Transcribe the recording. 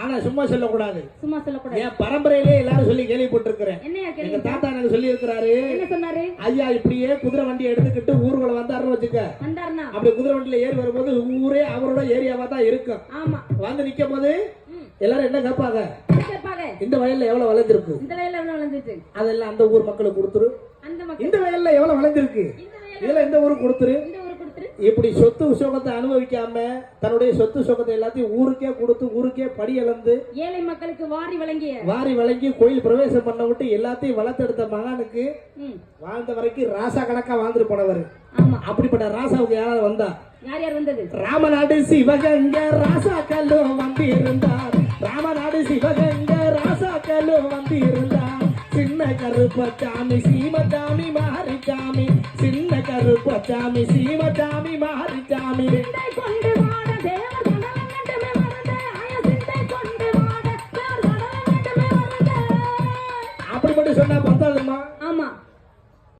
ஆனா சும்மா சொல்லக்கூடாது. சும்மா சொல்லக்கூடாது. என் பரம்பரையிலே எல்லாரும் சொல்லி கேள்விப்பட்டிருக்கிறேன். என்னையா கேள்வி? எங்க தாத்தா எனக்கு சொல்லி இருக்கிறாரு. என்ன சொன்னாரு? ஐயா இப்படியே குதிரை வண்டி எடுத்துக்கிட்டு ஊர்வலம் வந்தாருன்னு வச்சுக்க. வந்தாருனா அப்படி குதிரை வண்டியில ஏறி வரும்போது ஊரே அவரோட ஏரியாவா தான் இருக்கும். ஆமா. வந்து நிக்கும் போது எல்லாரும் என்ன கேட்பாங்க? இந்த வயல்ல எவ்வளவு விளைஞ்சிருக்கு? இந்த வயல்ல எவ்வளவு விளைஞ்சிருக்கு? அதெல்லாம் அந்த ஊர் மக்களுக்கு கொடுத்துரு. இந்த வயல்ல எவ்வளவு விளைஞ்சிருக்கு? இதெல்லாம் இந்த ஊருக்கு கொடுத்துரு. இப்படி சொத்து சுகத்தை அனுபவிக்காம தன்னுடைய சொத்து சுகத்தை எல்லாத்தையும் ஊருக்கே கொடுத்து ஊருக்கே படி இழந்து ஏழை மக்களுக்கு வாரி வழங்கி கோயில் பிரவேசம் பண்ண விட்டு எல்லாத்தையும் வளர்த்தெடுத்த மகானுக்கு வாழ்ந்த வரைக்கும் ராசா கணக்கா வாழ்ந்துட்டு போனவர். அப்படிப்பட்ட ராசாவுக்கு யாராவது வந்தா? யார் வந்தது? ராமநாடு சிவகங்க ராசா கல்லு வந்து இருந்தார். ராமநாடு சிவகங்க ராசா கல்லு வந்து இருந்தார். சின்ன கருப்பச்சாமி சீமச்சாமி மாரிச்சாமி, சின்ன கருப்பச்சாமி சீமச்சாமி மாரிச்சாமி. அப்படி மட்டும் சொன்னா பத்தாதுமா? ஆமா.